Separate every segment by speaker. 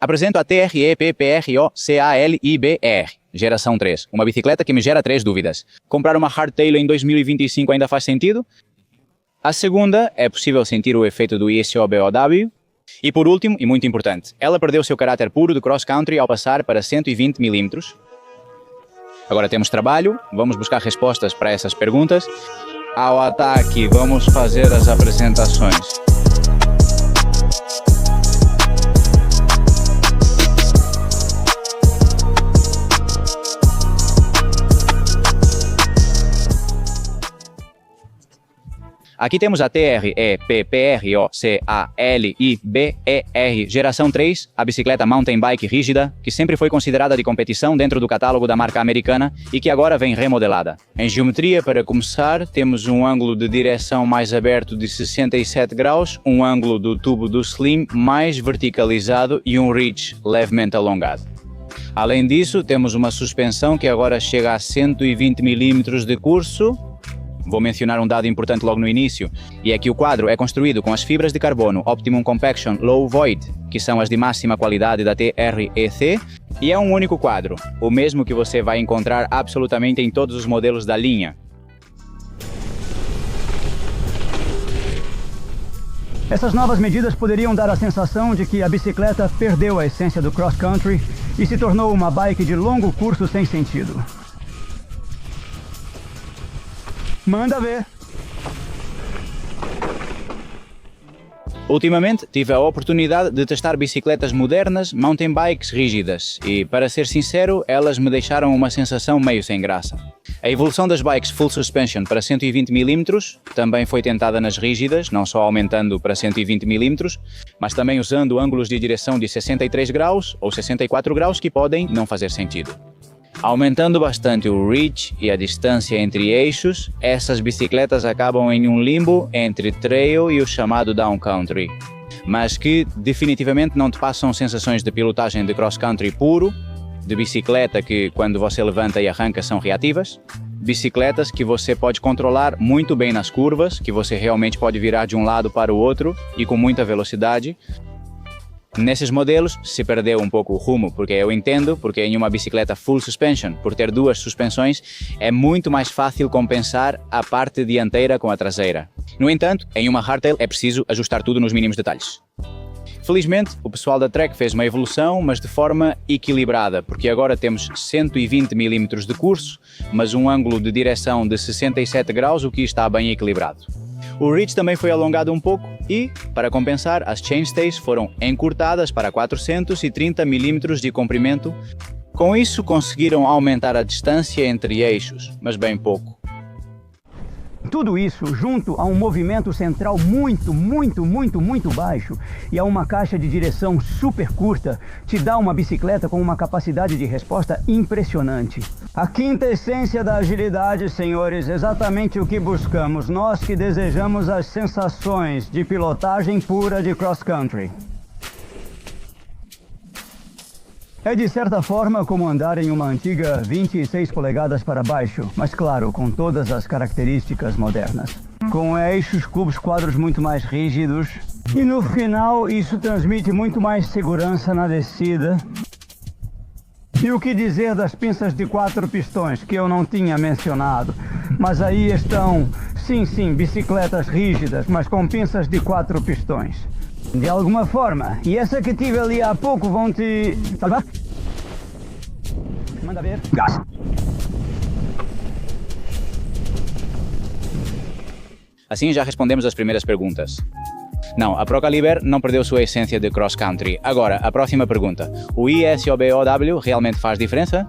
Speaker 1: Apresento a TRE-PPRO-CALIBR, geração 3, uma bicicleta que me gera 3 dúvidas. Comprar uma hardtail em 2025 ainda faz sentido? A segunda, é possível sentir o efeito do ISOBOW? E por último, e muito importante, ela perdeu seu caráter puro de cross-country ao passar para 120 mm? Agora temos trabalho, vamos buscar respostas para essas perguntas. Ao ataque, vamos fazer as apresentações. Aqui temos a TRE-PPRO-CALIBER geração 3, a bicicleta mountain bike rígida, que sempre foi considerada de competição dentro do catálogo da marca americana e que agora vem remodelada. Em geometria, para começar, temos um ângulo de direção mais aberto de 67 graus, um ângulo do tubo do slim mais verticalizado e um reach levemente alongado. Além disso, temos uma suspensão que agora chega a 120 mm de curso. Vou mencionar um dado importante logo no início, e é que o quadro é construído com as fibras de carbono Optimum Compaction Low Void, que são as de máxima qualidade da TREC, e é um único quadro, o mesmo que você vai encontrar absolutamente em todos os modelos da linha.
Speaker 2: Essas novas medidas poderiam dar a sensação de que a bicicleta perdeu a essência do cross-country e se tornou uma bike de longo curso sem sentido. Manda ver!
Speaker 1: Ultimamente tive a oportunidade de testar bicicletas modernas, mountain bikes rígidas e, para ser sincero, elas me deixaram uma sensação meio sem graça. A evolução das bikes full suspension para 120 mm também foi tentada nas rígidas, não só aumentando para 120 mm, mas também usando ângulos de direção de 63 graus ou 64 graus que podem não fazer sentido. Aumentando bastante o reach e a distância entre eixos, essas bicicletas acabam em um limbo entre trail e o chamado downcountry, mas que definitivamente não te passam sensações de pilotagem de cross-country puro, de bicicleta que quando você levanta e arranca são reativas, bicicletas que você pode controlar muito bem nas curvas, que você realmente pode virar de um lado para o outro e com muita velocidade. Nesses modelos se perdeu um pouco o rumo, porque eu entendo, porque em uma bicicleta full suspension, por ter duas suspensões, é muito mais fácil compensar a parte dianteira com a traseira. No entanto, em uma hardtail é preciso ajustar tudo nos mínimos detalhes. Felizmente, o pessoal da Trek fez uma evolução, mas de forma equilibrada, porque agora temos 120 mm de curso, mas um ângulo de direção de 67 graus, o que está bem equilibrado. O reach também foi alongado um pouco e, para compensar, as chainstays foram encurtadas para 430 mm de comprimento. Com isso, conseguiram aumentar a distância entre eixos, mas bem pouco.
Speaker 2: Tudo isso junto a um movimento central muito baixo e a uma caixa de direção super curta te dá uma bicicleta com uma capacidade de resposta impressionante. A quinta essência da agilidade, senhores, exatamente o que buscamos, nós que desejamos as sensações de pilotagem pura de cross-country. É de certa forma como andar em uma antiga 26 polegadas para baixo, mas claro, com todas as características modernas. Com eixos, cubos, quadros muito mais rígidos. E no final isso transmite muito mais segurança na descida. E o que dizer das pinças de 4 pistões, que eu não tinha mencionado. Mas aí estão, sim, bicicletas rígidas, mas com pinças de 4 pistões. De alguma forma, e essa que tive ali há pouco vão te salvar? Manda ver. Gás.
Speaker 1: Assim já respondemos as primeiras perguntas. Não, a Procaliber não perdeu sua essência de cross-country. Agora, a próxima pergunta. O ISOBOW realmente faz diferença?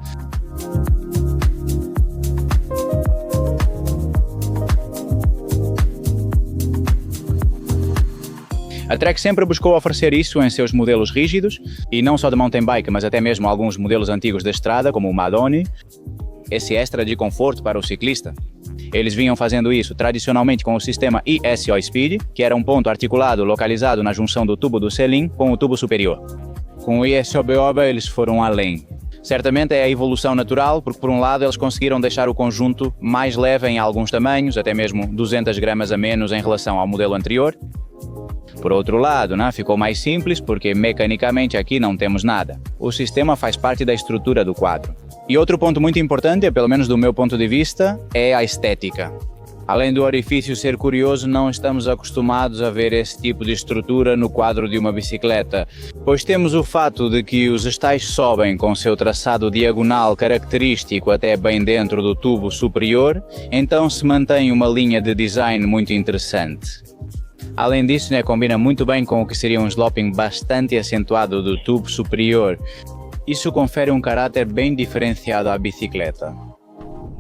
Speaker 1: A Trek sempre buscou oferecer isso em seus modelos rígidos, e não só de mountain bike, mas até mesmo alguns modelos antigos da estrada, como o Madoni, esse extra de conforto para o ciclista. Eles vinham fazendo isso tradicionalmente com o sistema ISO Speed, que era um ponto articulado localizado na junção do tubo do selim com o tubo superior. Com o ISOBOW eles foram além. Certamente é a evolução natural, porque por um lado eles conseguiram deixar o conjunto mais leve em alguns tamanhos, até mesmo 200 gramas a menos em relação ao modelo anterior. Por outro lado, né, ficou mais simples porque mecanicamente aqui não temos nada. O sistema faz parte da estrutura do quadro. E outro ponto muito importante, pelo menos do meu ponto de vista, é a estética. Além do orifício ser curioso, não estamos acostumados a ver esse tipo de estrutura no quadro de uma bicicleta, pois temos o fato de que os estáis sobem com seu traçado diagonal característico até bem dentro do tubo superior, então se mantém uma linha de design muito interessante. Além disso, combina muito bem com o que seria um sloping bastante acentuado do tubo superior. Isso confere um caráter bem diferenciado à bicicleta.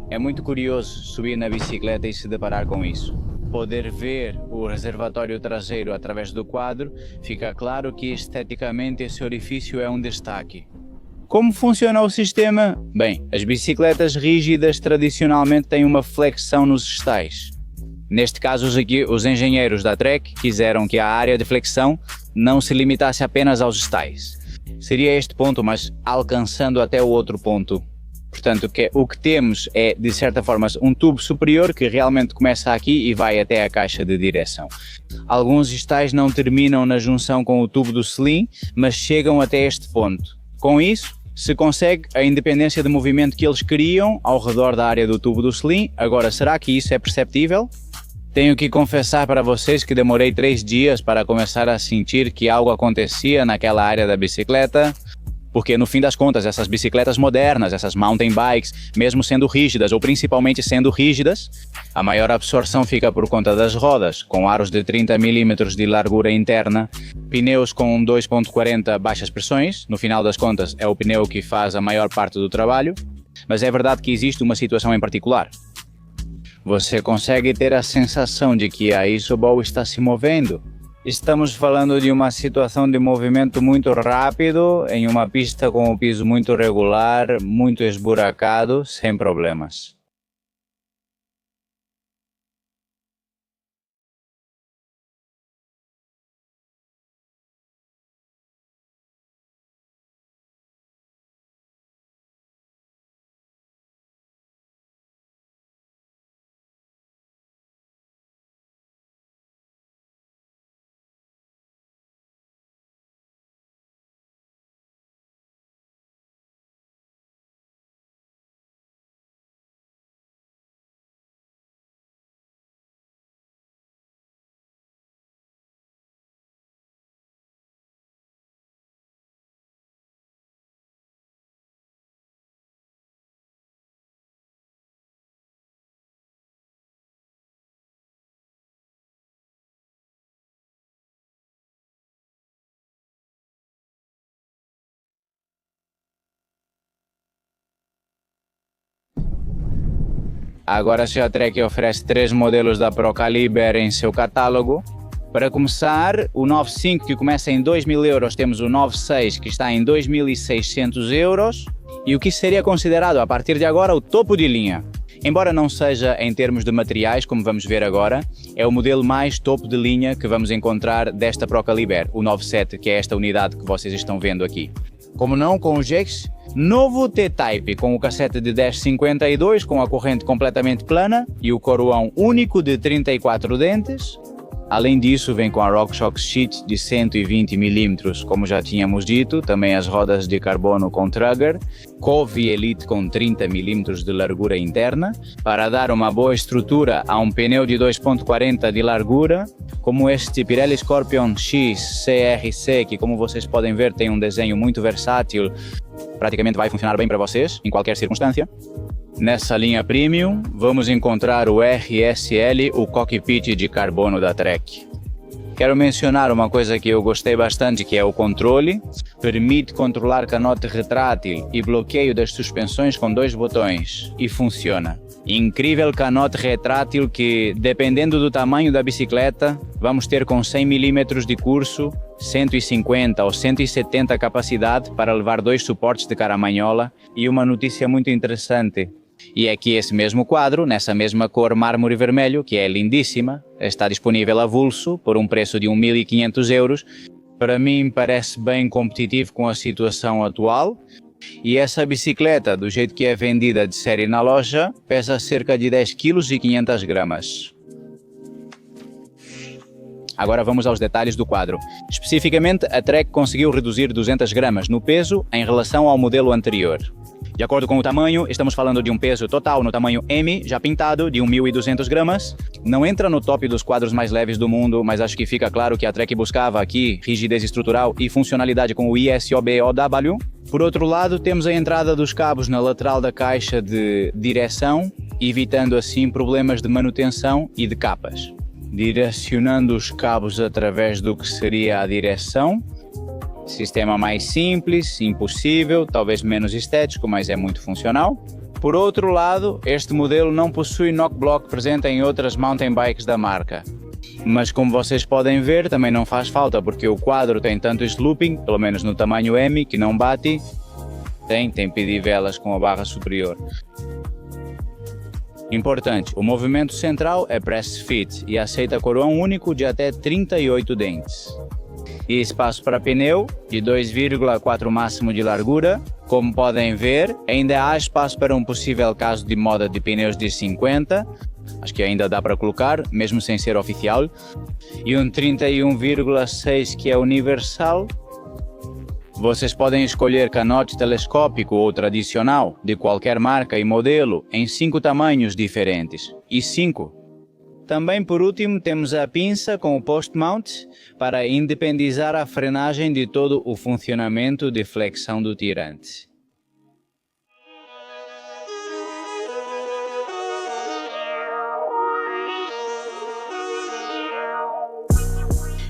Speaker 1: É muito curioso subir na bicicleta e se deparar com isso. Poder ver o reservatório traseiro através do quadro, fica claro que esteticamente esse orifício é um destaque. Como funciona o sistema? Bem, as bicicletas rígidas tradicionalmente têm uma flexão nos estáis. Neste caso, os engenheiros da Trek quiseram que a área de flexão não se limitasse apenas aos estáis. Seria este ponto, mas alcançando até o outro ponto. Portanto, o que temos é, de certa forma, um tubo superior que realmente começa aqui e vai até a caixa de direção. Alguns estáis não terminam na junção com o tubo do selim, mas chegam até este ponto. Com isso, se consegue a independência de movimento que eles queriam ao redor da área do tubo do selim. Agora, será que isso é perceptível? Tenho que confessar para vocês que demorei 3 dias para começar a sentir que algo acontecia naquela área da bicicleta. Porque no fim das contas, essas bicicletas modernas, essas mountain bikes, mesmo sendo rígidas ou principalmente sendo rígidas, a maior absorção fica por conta das rodas, com aros de 30 mm de largura interna, pneus com 2.40 baixas pressões, no final das contas é o pneu que faz a maior parte do trabalho, mas é verdade que existe uma situação em particular. Você consegue ter a sensação de que a isoball está se movendo. Estamos falando de uma situação de movimento muito rápido, em uma pista com o piso muito regular, muito esburacado, sem problemas. Agora a Trek oferece 3 modelos da Procaliber em seu catálogo. Para começar, o 95 que começa em 2.000 euros, temos o 96 que está em 2.600 euros e o que seria considerado a partir de agora o topo de linha. Embora não seja em termos de materiais, como vamos ver agora, é o modelo mais topo de linha que vamos encontrar desta Procaliber, o 97, que é esta unidade que vocês estão vendo aqui. Como não, com os jacks, novo T-Type com o cassete de 1052 com a corrente completamente plana e o coroão único de 34 dentes. Além disso, vem com a RockShox Sheet de 120 mm, como já tínhamos dito, também as rodas de carbono com Trugger, Cove Elite com 30 mm de largura interna, para dar uma boa estrutura a um pneu de 2.40 de largura, como este Pirelli Scorpion X CRC, que como vocês podem ver tem um desenho muito versátil, praticamente vai funcionar bem para vocês, em qualquer circunstância. Nessa linha Premium, vamos encontrar o RSL, o cockpit de carbono da Trek. Quero mencionar uma coisa que eu gostei bastante, que é o controle. Permite controlar canote retrátil e bloqueio das suspensões com 2 botões, e funciona. Incrível canote retrátil que, dependendo do tamanho da bicicleta, vamos ter com 100 mm de curso, 150 ou 170 capacidade para levar 2 suportes de caramanhola. E uma notícia muito interessante, e é que esse mesmo quadro, nessa mesma cor mármore vermelho, que é lindíssima, está disponível avulso por um preço de 1.500 euros. Para mim parece bem competitivo com a situação atual. E essa bicicleta, do jeito que é vendida de série na loja, pesa cerca de 10 kg e 500 gramas. Agora vamos aos detalhes do quadro. Especificamente, a Trek conseguiu reduzir 200 gramas no peso em relação ao modelo anterior. De acordo com o tamanho, estamos falando de um peso total no tamanho M, já pintado, de 1.200 gramas. Não entra no top dos quadros mais leves do mundo, mas acho que fica claro que a Trek buscava aqui rigidez estrutural e funcionalidade com o ISOBOW. Por outro lado, temos a entrada dos cabos na lateral da caixa de direção, evitando assim problemas de manutenção e de capas. Direcionando os cabos através do que seria a direção. Sistema mais simples, impossível, talvez menos estético, mas é muito funcional. Por outro lado, este modelo não possui knock block presente em outras mountain bikes da marca. Mas como vocês podem ver, também não faz falta, porque o quadro tem tanto slooping, pelo menos no tamanho M, que não bate. Tem pedivelas com a barra superior. Importante, o movimento central é press fit e aceita coroão único de até 38 dentes. E espaço para pneu, de 2,4 máximo de largura. Como podem ver, ainda há espaço para um possível caso de moda de pneus de 50. Acho que ainda dá para colocar, mesmo sem ser oficial. E um 31,6 que é universal. Vocês podem escolher canote telescópico ou tradicional, de qualquer marca e modelo, em 5 tamanhos diferentes. E 5. Também por último temos a pinça com o post mount para independizar a frenagem de todo o funcionamento de flexão do tirante.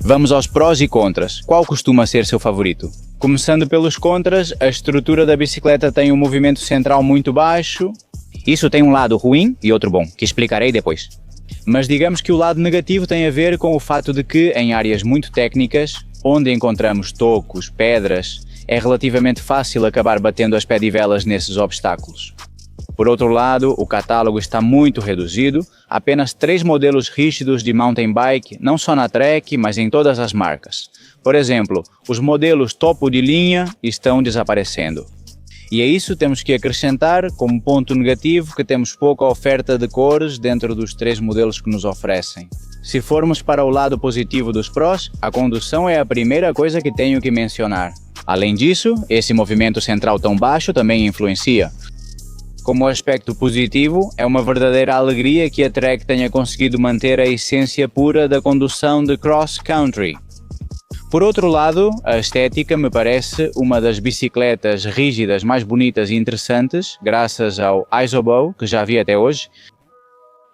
Speaker 1: Vamos aos prós e contras. Qual costuma ser seu favorito? Começando pelos contras, a estrutura da bicicleta tem um movimento central muito baixo. Isso tem um lado ruim e outro bom, que explicarei depois. Mas digamos que o lado negativo tem a ver com o fato de que, em áreas muito técnicas, onde encontramos tocos, pedras, é relativamente fácil acabar batendo as pedivelas nesses obstáculos. Por outro lado, o catálogo está muito reduzido, apenas 3 modelos rígidos de mountain bike, não só na Trek, mas em todas as marcas. Por exemplo, os modelos topo de linha estão desaparecendo. E a isso temos que acrescentar, como ponto negativo, que temos pouca oferta de cores dentro dos 3 modelos que nos oferecem. Se formos para o lado positivo dos prós, a condução é a primeira coisa que tenho que mencionar. Além disso, esse movimento central tão baixo também influencia. Como aspecto positivo, é uma verdadeira alegria que a Trek tenha conseguido manter a essência pura da condução de cross-country. Por outro lado, a estética me parece uma das bicicletas rígidas mais bonitas e interessantes, graças ao ISOBOW, que já vi até hoje.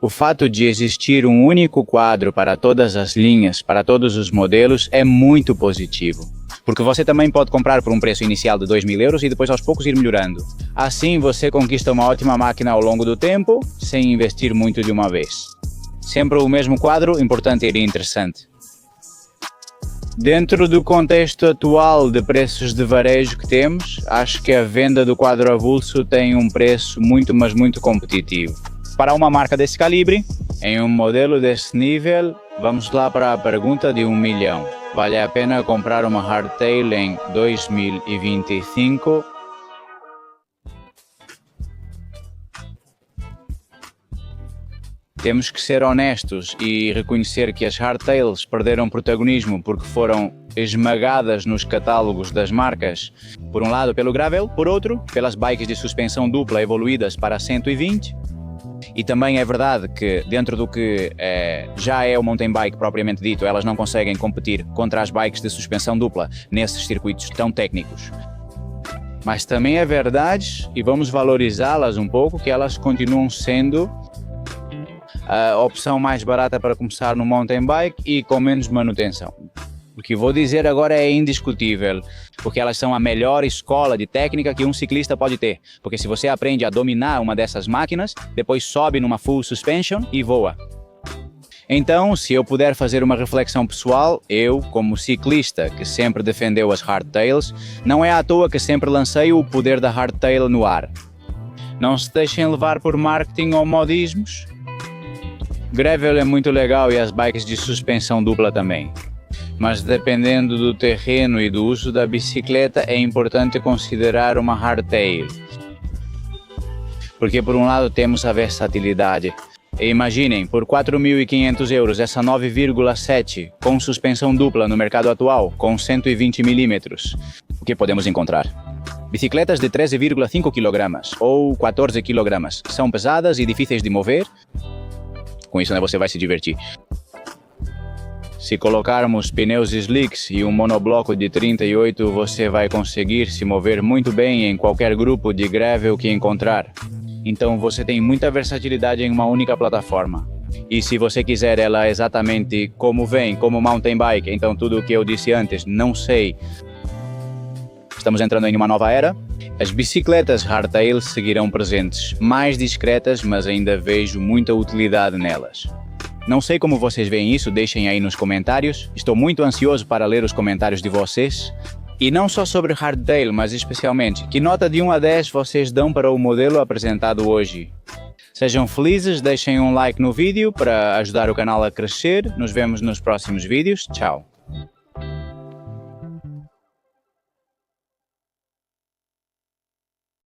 Speaker 1: O fato de existir um único quadro para todas as linhas, para todos os modelos, é muito positivo. Porque você também pode comprar por um preço inicial de 2.000 euros e depois aos poucos ir melhorando. Assim você conquista uma ótima máquina ao longo do tempo, sem investir muito de uma vez. Sempre o mesmo quadro, importante e interessante. Dentro do contexto atual de preços de varejo que temos, acho que a venda do quadro avulso tem um preço muito, mas muito competitivo. Para uma marca desse calibre, em um modelo desse nível, vamos lá para a pergunta de 1 milhão. Vale a pena comprar uma hardtail em 2025? Temos que ser honestos e reconhecer que as hardtails perderam protagonismo porque foram esmagadas nos catálogos das marcas, por um lado pelo gravel, por outro pelas bikes de suspensão dupla evoluídas para 120. E também é verdade que dentro do que já é o mountain bike propriamente dito, elas não conseguem competir contra as bikes de suspensão dupla nesses circuitos tão técnicos. Mas também é verdade, e vamos valorizá-las um pouco, que elas continuam sendo a opção mais barata para começar no mountain bike e com menos manutenção. O que vou dizer agora é indiscutível, porque elas são a melhor escola de técnica que um ciclista pode ter. Porque se você aprende a dominar uma dessas máquinas, depois sobe numa full suspension e voa. Então, se eu puder fazer uma reflexão pessoal, eu, como ciclista que sempre defendeu as hardtails, não é à toa que sempre lancei o poder da hardtail no ar. Não se deixem levar por marketing ou modismos. Gravel é muito legal e as bikes de suspensão dupla também. Mas dependendo do terreno e do uso da bicicleta, é importante considerar uma hardtail. Porque por um lado temos a versatilidade. E imaginem, por 4.500 euros, essa 9,7 com suspensão dupla no mercado atual, com 120 milímetros. O que podemos encontrar? Bicicletas de 13,5 kg ou 14 kg. São pesadas e difíceis de mover. Com isso, você vai se divertir. Se colocarmos pneus slicks e um monobloco de 38, você vai conseguir se mover muito bem em qualquer grupo de gravel que encontrar. Então você tem muita versatilidade em uma única plataforma. E se você quiser ela exatamente como vem, como mountain bike, então tudo o que eu disse antes, não sei. Estamos entrando em uma nova era. As bicicletas hardtail seguirão presentes, mais discretas, mas ainda vejo muita utilidade nelas. Não sei como vocês veem isso, deixem aí nos comentários. Estou muito ansioso para ler os comentários de vocês. E não só sobre hardtail, mas especialmente, que nota de 1 a 10 vocês dão para o modelo apresentado hoje? Sejam felizes, deixem um like no vídeo para ajudar o canal a crescer. Nos vemos nos próximos vídeos. Tchau!